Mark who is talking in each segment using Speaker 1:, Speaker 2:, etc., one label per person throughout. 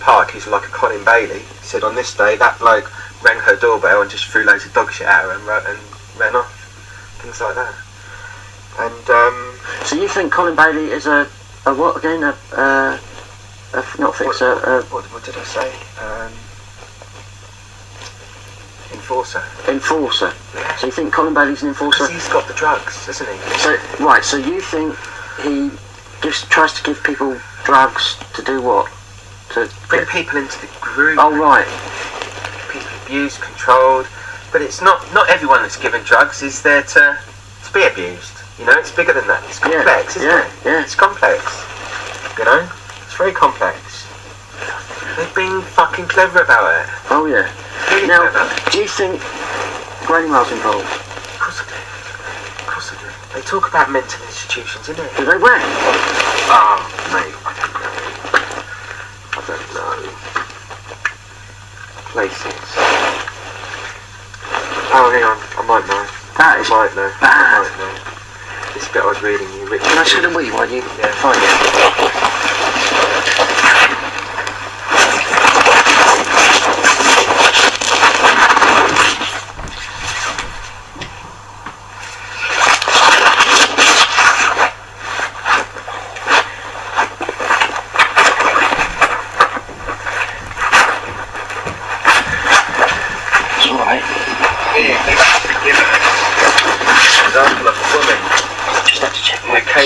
Speaker 1: park, he's like a Colin Bailey. He said on this day that bloke rang her doorbell and just threw loads of dog shit at her and ran off. Things like that. And
Speaker 2: so you think Colin Bailey is a what again? Not fixer.
Speaker 1: What did I say? Enforcer.
Speaker 2: Enforcer. Yeah. So you think Colin Bailey's an enforcer?
Speaker 1: Because he's got the drugs, doesn't he?
Speaker 2: So right. So you think he tries to give people drugs to do what? To
Speaker 1: bring people into the group.
Speaker 2: Oh right.
Speaker 1: People abused, controlled, but it's not everyone that's given drugs is there to be abused. You know, it's bigger than that. It's complex, isn't it?
Speaker 2: Yeah.
Speaker 1: It's complex. You know, it's very complex. They've been fucking clever about it.
Speaker 2: Oh yeah.
Speaker 1: Really
Speaker 2: now,
Speaker 1: clever.
Speaker 2: do you think Granny Miles involved?
Speaker 1: Of course I do. Of course I do. They talk about mental institutions, innit?
Speaker 2: Do they where?
Speaker 1: Oh, mate, I don't know. Places. Oh, hang on, I might know.
Speaker 2: That is
Speaker 1: I might know.
Speaker 2: bad.
Speaker 1: I might know. This bit I was reading you, Richard.
Speaker 2: Can I should have wee while you find it?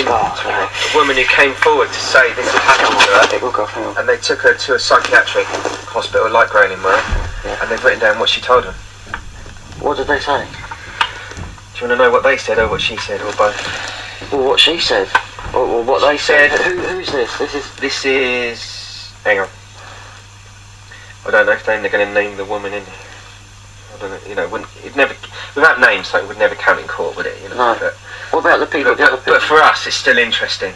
Speaker 1: A woman who came forward to say this had happened to her, and they took her to a psychiatric hospital like Grayling-Murray, and they've written down what she told them.
Speaker 2: What did they say?
Speaker 1: Do you want to know what they said or what she said, or both?
Speaker 2: Well, what she said, or what they said. Who's this?
Speaker 1: This is. Hang on. I don't know if they're going to name the woman in. I don't know. You know, it never without names, something would never count in court, would it? You know.
Speaker 2: No.
Speaker 1: But,
Speaker 2: what about the people?
Speaker 1: But for us, it's still interesting.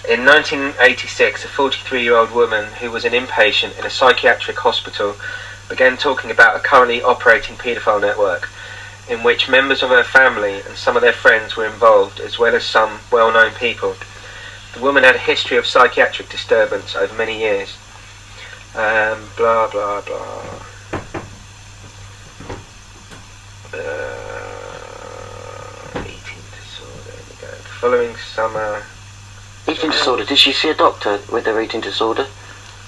Speaker 1: In 1986, a 43-year-old woman who was an inpatient in a psychiatric hospital began talking about a currently operating paedophile network in which members of her family and some of their friends were involved, as well as some well-known people. The woman had a history of psychiatric disturbance over many years. Blah, blah, blah. Eating disorder, there we go. Following summer...
Speaker 2: Eating disorder. Did she see a doctor with her eating disorder?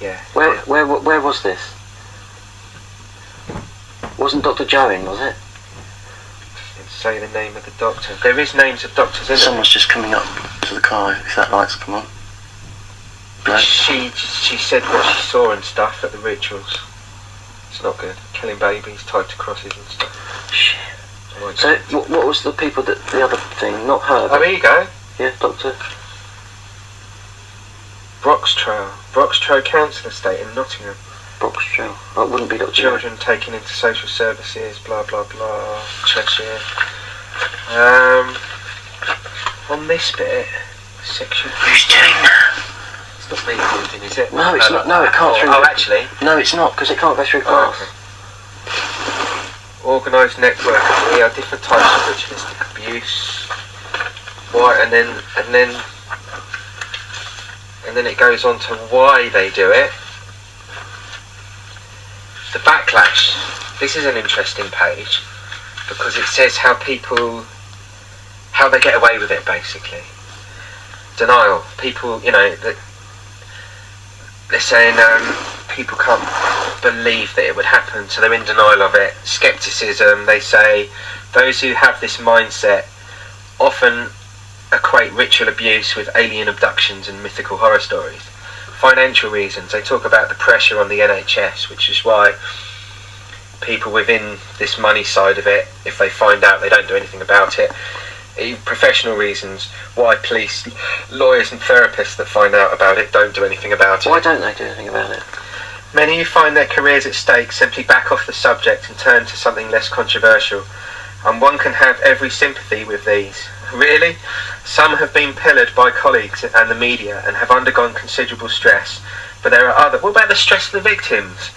Speaker 1: Yeah.
Speaker 2: Where was this? Wasn't Dr. Joe in, was it?
Speaker 1: Didn't say the name of the doctor. There is names of doctors, isn't
Speaker 2: Someone's just coming up to the car, if that light's come on.
Speaker 1: But she said what she saw and stuff at the rituals. It's not good. Killing babies, tied to crosses and stuff.
Speaker 2: Shit. Oh, so what was the people that the other thing? Not her.
Speaker 1: Oh, here you go.
Speaker 2: Yeah, Doctor.
Speaker 1: Broxtrow Council Estate in Nottingham.
Speaker 2: Broxtrow. Oh, it wouldn't be Dr.
Speaker 1: Children taken into social services, blah blah blah. Cheshire. On this bit, section.
Speaker 2: Who's doing that?
Speaker 1: It's not me moving, is it?
Speaker 2: No, it's not. No, it can't.
Speaker 1: Oh, actually.
Speaker 2: No, it's not, because it can't go through glass.
Speaker 1: Okay. Organised network. Yeah, different types of ritualistic abuse. Why? And then it goes on to why they do it. The backlash. This is an interesting page because it says how they get away with it, basically. Denial. People, you know, they're saying people can't believe that it would happen, so they're in denial of it. Skepticism. They say those who have this mindset often equate ritual abuse with alien abductions and mythical horror stories. Financial reasons. They talk about the pressure on the NHS, which is why people within this money side of it, if they find out, they don't do anything about it. Professional reasons, why police, lawyers and therapists that find out about it don't do anything about it.
Speaker 2: Why don't they do anything about it?
Speaker 1: Many who find their careers at stake simply back off the subject and turn to something less controversial. And one can have every sympathy with these. Really? Some have been pillared by colleagues and the media and have undergone considerable stress. But there are others. What about the stress of the victims?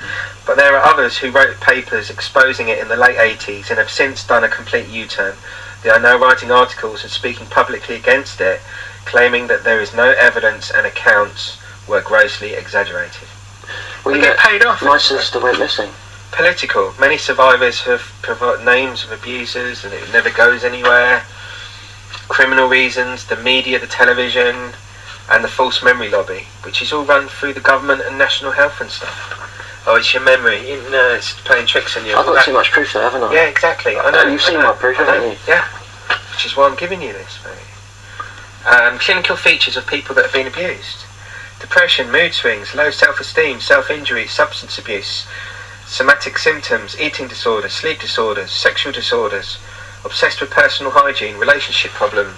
Speaker 1: But there are others who wrote papers exposing it in the late 80s and have since done a complete U-turn. They are now writing articles and speaking publicly against it, claiming that there is no evidence and accounts were grossly exaggerated.
Speaker 2: Well,
Speaker 1: they get paid off.
Speaker 2: My sister went missing.
Speaker 1: Political. Many survivors have provided names of abusers and it never goes anywhere. Criminal reasons, the media, the television, and the false memory lobby, which is all run through the government and national health and stuff. Oh, it's your memory. It's playing tricks on you.
Speaker 2: I've got too much proof there, haven't I?
Speaker 1: Yeah, exactly. I know.
Speaker 2: You've seen my proof, haven't you?
Speaker 1: Yeah. Which is why I'm giving you this, mate. Clinical features of people that have been abused. Depression, mood swings, low self-esteem, self-injury, substance abuse, somatic symptoms, eating disorders, sleep disorders, sexual disorders, obsessed with personal hygiene, relationship problems.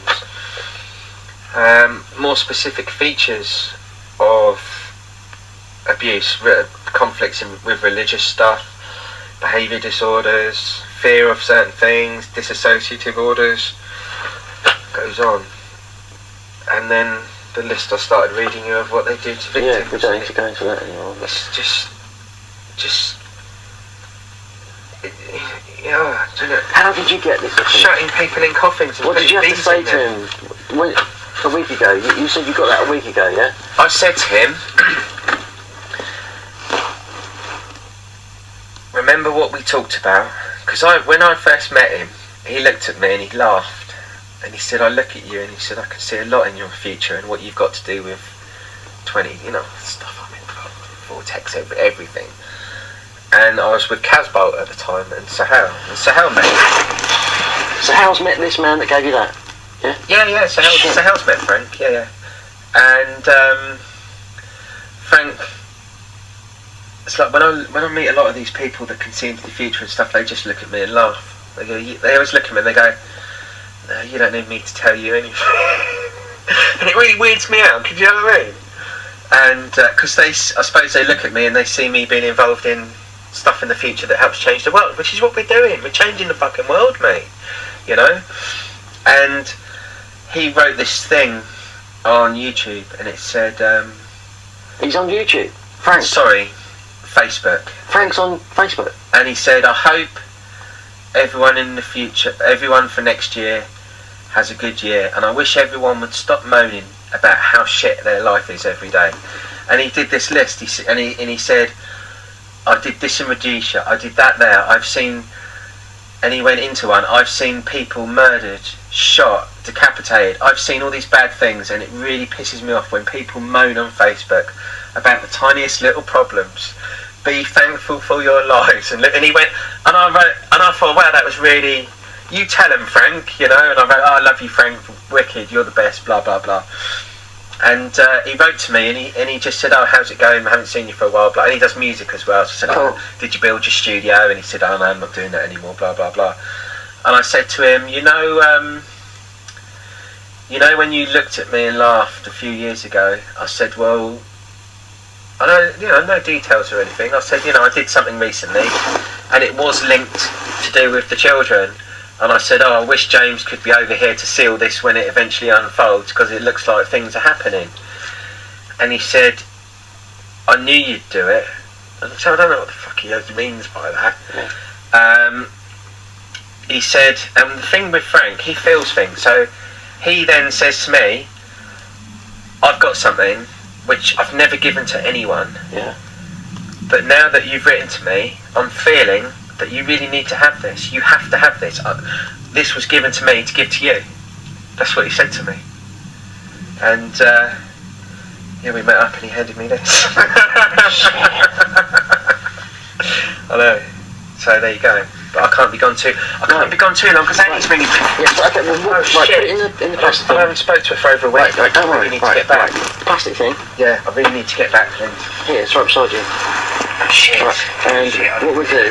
Speaker 1: More specific features of abuse, conflicts with religious stuff, behaviour disorders, fear of certain things, dissociative orders, goes on. And then the list I started reading you of what they do to victims.
Speaker 2: Yeah, we don't need to go into that anymore.
Speaker 1: It's just yeah, do you know,
Speaker 2: how did you get this?
Speaker 1: Shutting people in coffins and
Speaker 2: what did you have to say to
Speaker 1: them.
Speaker 2: him a week ago? You said you got that a week ago, yeah?
Speaker 1: I said to him, remember what we talked about? Because when I first met him, he looked at me and he laughed. And he said, I look at you, and he said, I can see a lot in your future and what you've got to do with 20, stuff I'm in, vortex, everything. And I was with Casbolt at the time, and Sahel. And Sahel met him.
Speaker 2: Sahel's met this man that gave you that? Yeah?
Speaker 1: Yeah, Sahel's met Frank, yeah. And Frank, it's like when I meet a lot of these people that can see into the future and stuff, they just look at me and laugh. They always look at me and they go, no, you don't need me to tell you anything. And it really weirds me out, do you know what I mean? And because I suppose they look at me and they see me being involved in stuff in the future that helps change the world, which is what we're doing. We're changing the fucking world, mate. And he wrote this thing on YouTube, and it said...
Speaker 2: he's on YouTube? Frank?
Speaker 1: Sorry, Facebook.
Speaker 2: Frank's on Facebook?
Speaker 1: And he said, I hope everyone in the future, everyone for next year, has a good year, and I wish everyone would stop moaning about how shit their life is every day. And he did this list, he said, I did this in Rhodesia, I did that there, I've seen, and he went into one, I've seen people murdered, shot, decapitated, I've seen all these bad things, and it really pisses me off when people moan on Facebook about the tiniest little problems. Be thankful for your lives. And he went, and I thought, wow, that was really, you tell him, Frank, and I wrote, oh, I love you, Frank, wicked, you're the best, blah, blah, blah. And he wrote to me, and he just said, oh, how's it going? I haven't seen you for a while, blah. And he does music as well, so I said, oh, did you build your studio? And he said, oh, no, I'm not doing that anymore, blah, blah, blah. And I said to him, when you looked at me and laughed a few years ago, I said, well, I don't, no details or anything. I said, I did something recently, and it was linked to do with the children. And I said, oh, I wish James could be over here to seal this when it eventually unfolds, because it looks like things are happening. And he said, I knew you'd do it. And I said, I don't know what the fuck he means by that. Yeah. He said, the thing with Frank, he feels things. So he then says to me, I've got something which I've never given to anyone.
Speaker 2: Yeah.
Speaker 1: But now that you've written to me, I'm feeling that you really need to have this. You have to have this. This was given to me to give to you. That's what he said to me. And we met up and he handed me this. I know. So there you go. But I can't be gone too long because Annie's ringing me.
Speaker 2: Yes, okay, well, put it in the plastic thing.
Speaker 1: I haven't spoke to her for over a week.
Speaker 2: Right, don't worry.
Speaker 1: I really need to get back.
Speaker 2: Plastic thing?
Speaker 1: Yeah, I really need to get back, Clint.
Speaker 2: Here, it's right beside you.
Speaker 1: Oh shit.
Speaker 2: Right, and what we'll do,